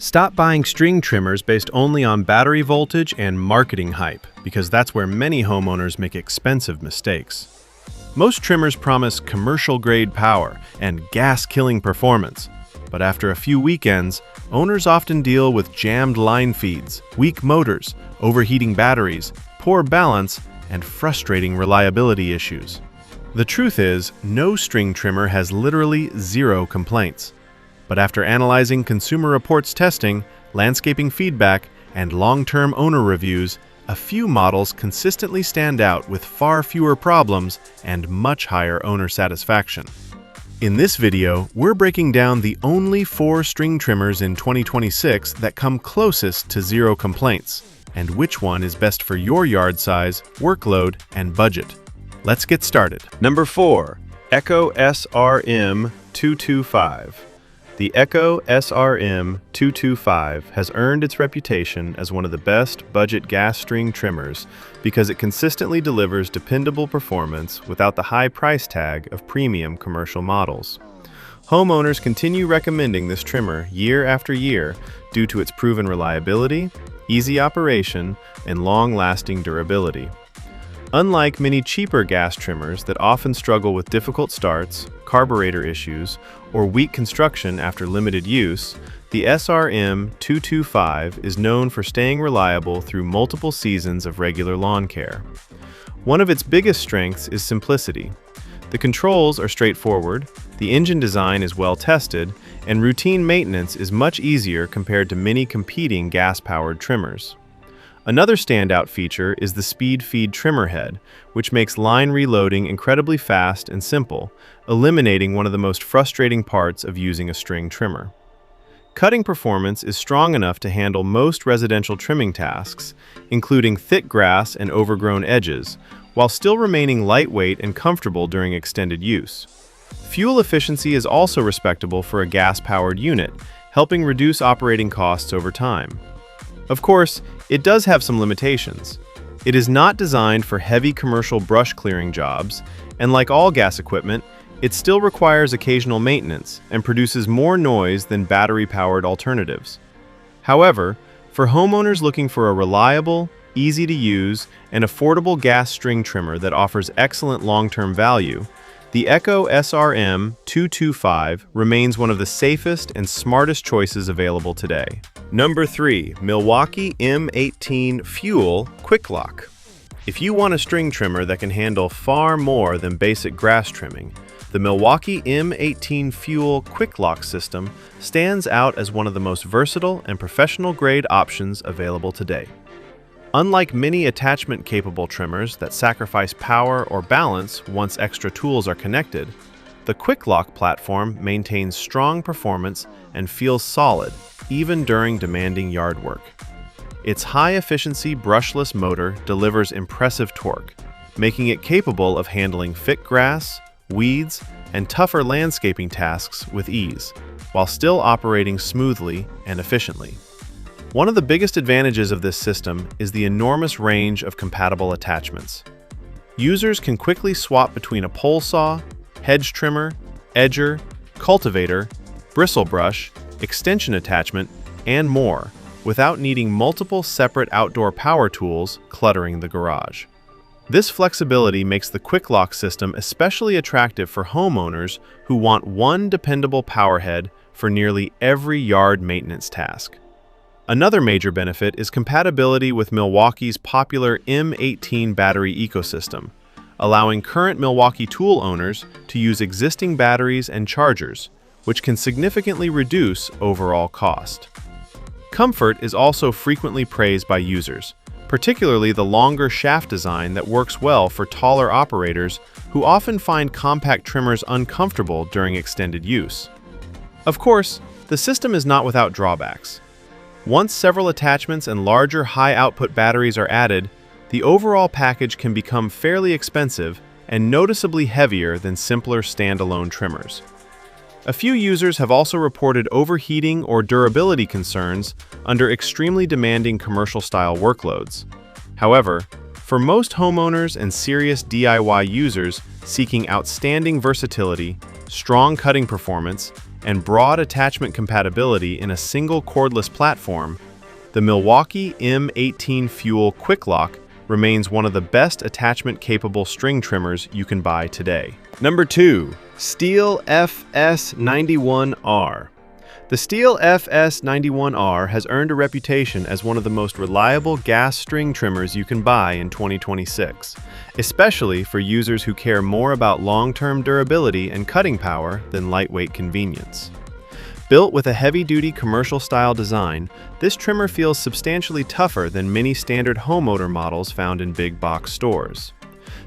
Stop buying string trimmers based only on battery voltage and marketing hype, because that's where many homeowners make expensive mistakes. Most trimmers promise commercial-grade power and gas-killing performance, but after a few weekends, owners often deal with jammed line feeds, weak motors, overheating batteries, poor balance, and frustrating reliability issues. The truth is, no string trimmer has literally zero complaints. But after analyzing Consumer Reports testing, landscaping feedback, and long-term owner reviews, a few models consistently stand out with far fewer problems and much higher owner satisfaction. In this video, we're breaking down the only 4 string trimmers in 2026 that come closest to zero complaints, and which one is best for your yard size, workload, and budget. Let's get started. Number 4. Echo SRM225. The Echo SRM225 has earned its reputation as one of the best budget gas string trimmers because it consistently delivers dependable performance without the high price tag of premium commercial models. Homeowners continue recommending this trimmer year after year due to its proven reliability, easy operation, and long-lasting durability. Unlike many cheaper gas trimmers that often struggle with difficult starts, carburetor issues, or weak construction after limited use, the SRM225 is known for staying reliable through multiple seasons of regular lawn care. One of its biggest strengths is simplicity. The controls are straightforward, the engine design is well tested, and routine maintenance is much easier compared to many competing gas-powered trimmers. Another standout feature is the speed feed trimmer head, which makes line reloading incredibly fast and simple, eliminating one of the most frustrating parts of using a string trimmer. Cutting performance is strong enough to handle most residential trimming tasks, including thick grass and overgrown edges, while still remaining lightweight and comfortable during extended use. Fuel efficiency is also respectable for a gas-powered unit, helping reduce operating costs over time. Of course, it does have some limitations. It is not designed for heavy commercial brush clearing jobs, and like all gas equipment, it still requires occasional maintenance and produces more noise than battery-powered alternatives. However, for homeowners looking for a reliable, easy-to-use, and affordable gas string trimmer that offers excellent long-term value, the Echo SRM225 remains one of the safest and smartest choices available today. Number 3. Milwaukee M18 Fuel Quick Lock. If you want a string trimmer that can handle far more than basic grass trimming, the Milwaukee M18 Fuel Quick Lock system stands out as one of the most versatile and professional-grade options available today. Unlike many attachment-capable trimmers that sacrifice power or balance once extra tools are connected, the Quick Lock platform maintains strong performance and feels solid, even during demanding yard work. Its high-efficiency brushless motor delivers impressive torque, making it capable of handling thick grass, weeds, and tougher landscaping tasks with ease, while still operating smoothly and efficiently. One of the biggest advantages of this system is the enormous range of compatible attachments. Users can quickly swap between a pole saw, hedge trimmer, edger, cultivator, bristle brush, extension attachment, and more, without needing multiple separate outdoor power tools cluttering the garage. This flexibility makes the Quick Lock system especially attractive for homeowners who want one dependable power head for nearly every yard maintenance task. Another major benefit is compatibility with Milwaukee's popular M18 battery ecosystem, allowing current Milwaukee tool owners to use existing batteries and chargers, which can significantly reduce overall cost. Comfort is also frequently praised by users, particularly the longer shaft design that works well for taller operators who often find compact trimmers uncomfortable during extended use. Of course, the system is not without drawbacks. Once several attachments and larger high-output batteries are added, the overall package can become fairly expensive and noticeably heavier than simpler standalone trimmers. A few users have also reported overheating or durability concerns under extremely demanding commercial-style workloads. However, for most homeowners and serious DIY users seeking outstanding versatility, strong cutting performance, and broad attachment compatibility in a single cordless platform, the Milwaukee M18 Fuel Quick Lock remains one of the best attachment-capable string trimmers you can buy today. Number 2. Stihl FS91R. The Stihl FS91R has earned a reputation as one of the most reliable gas string trimmers you can buy in 2026, especially for users who care more about long-term durability and cutting power than lightweight convenience. Built with a heavy-duty commercial-style design, this trimmer feels substantially tougher than many standard homeowner models found in big box stores.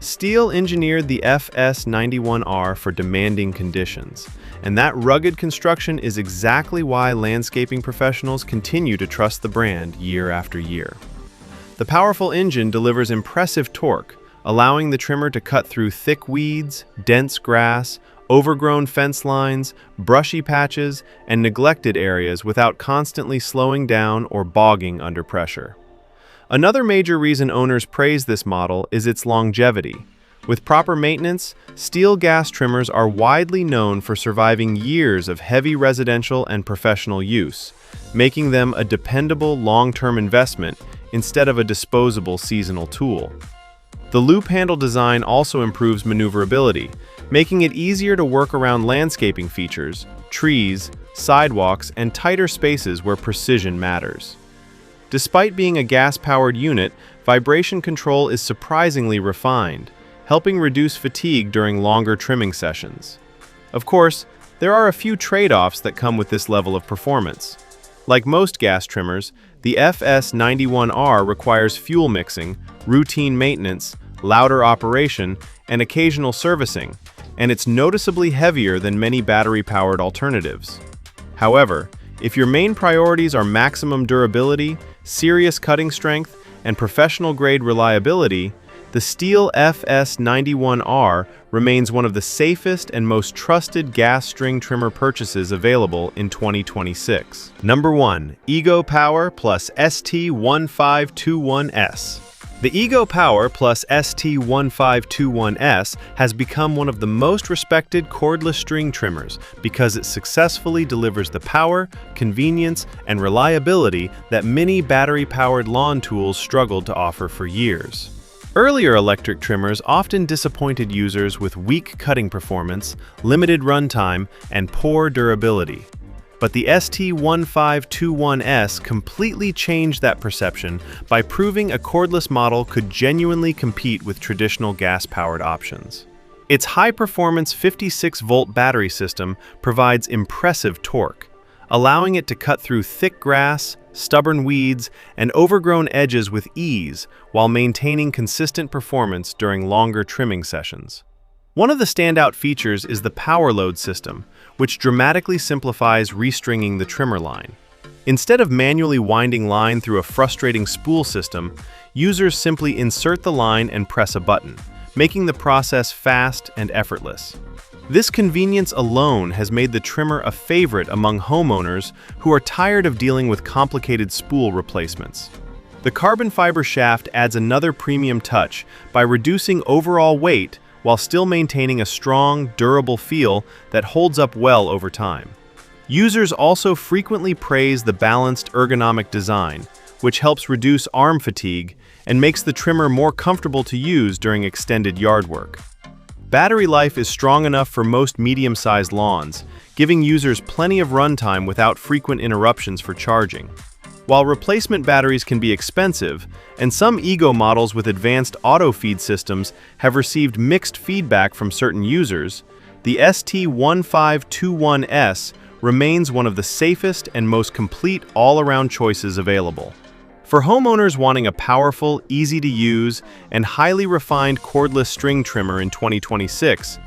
Stihl engineered the FS91R for demanding conditions, and that rugged construction is exactly why landscaping professionals continue to trust the brand year after year. The powerful engine delivers impressive torque, allowing the trimmer to cut through thick weeds, dense grass, overgrown fence lines, brushy patches, and neglected areas without constantly slowing down or bogging under pressure. Another major reason owners praise this model is its longevity. With proper maintenance, Stihl gas trimmers are widely known for surviving years of heavy residential and professional use, making them a dependable long-term investment instead of a disposable seasonal tool. The loop handle design also improves maneuverability, making it easier to work around landscaping features, trees, sidewalks, and tighter spaces where precision matters. Despite being a gas-powered unit, vibration control is surprisingly refined, helping reduce fatigue during longer trimming sessions. Of course, there are a few trade-offs that come with this level of performance. Like most gas trimmers, the FS91R requires fuel mixing, routine maintenance, louder operation, and occasional servicing, and it's noticeably heavier than many battery-powered alternatives. However, if your main priorities are maximum durability, serious cutting strength, and professional-grade reliability, the Stihl FS91R remains one of the safest and most trusted gas string trimmer purchases available in 2026. Number 1. Ego Power plus ST1521S. The Ego Power plus ST1521S has become one of the most respected cordless string trimmers because it successfully delivers the power, convenience, and reliability that many battery-powered lawn tools struggled to offer for years. Earlier electric trimmers often disappointed users with weak cutting performance, limited runtime, and poor durability. But the ST1521S completely changed that perception by proving a cordless model could genuinely compete with traditional gas-powered options. Its high-performance 56-volt battery system provides impressive torque, allowing it to cut through thick grass, stubborn weeds, and overgrown edges with ease while maintaining consistent performance during longer trimming sessions. One of the standout features is the power load system, which dramatically simplifies restringing the trimmer line. Instead of manually winding line through a frustrating spool system, users simply insert the line and press a button, making the process fast and effortless. This convenience alone has made the trimmer a favorite among homeowners who are tired of dealing with complicated spool replacements. The carbon fiber shaft adds another premium touch by reducing overall weight while still maintaining a strong, durable feel that holds up well over time. Users also frequently praise the balanced ergonomic design, which helps reduce arm fatigue and makes the trimmer more comfortable to use during extended yard work. Battery life is strong enough for most medium-sized lawns, giving users plenty of runtime without frequent interruptions for charging. While replacement batteries can be expensive, and some Ego models with advanced auto-feed systems have received mixed feedback from certain users, the ST1521S remains one of the safest and most complete all-around choices available. For homeowners wanting a powerful, easy-to-use, and highly refined cordless string trimmer in 2026,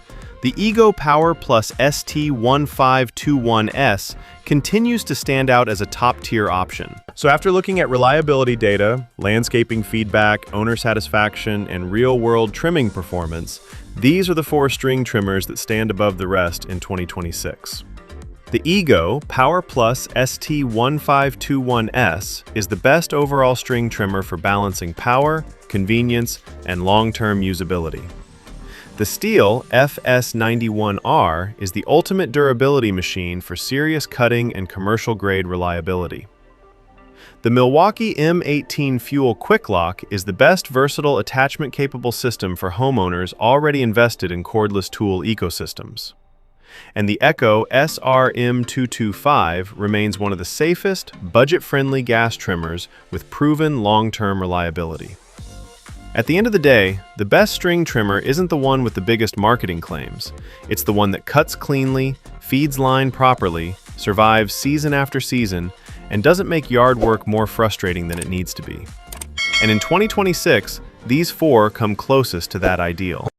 the Ego Power plus ST1521S continues to stand out as a top-tier option. So after looking at reliability data, landscaping feedback, owner satisfaction, and real-world trimming performance, these are the 4 string trimmers that stand above the rest in 2026. The Ego Power Plus ST1521S is the best overall string trimmer for balancing power, convenience, and long-term usability. The Stihl FS91R is the ultimate durability machine for serious cutting and commercial-grade reliability. The Milwaukee M18 Fuel Quick Lock is the best versatile attachment-capable system for homeowners already invested in cordless tool ecosystems. And the Echo SRM225 remains one of the safest, budget-friendly gas trimmers with proven long-term reliability. At the end of the day, the best string trimmer isn't the one with the biggest marketing claims. It's the one that cuts cleanly, feeds line properly, survives season after season, and doesn't make yard work more frustrating than it needs to be. And in 2026, these four come closest to that ideal.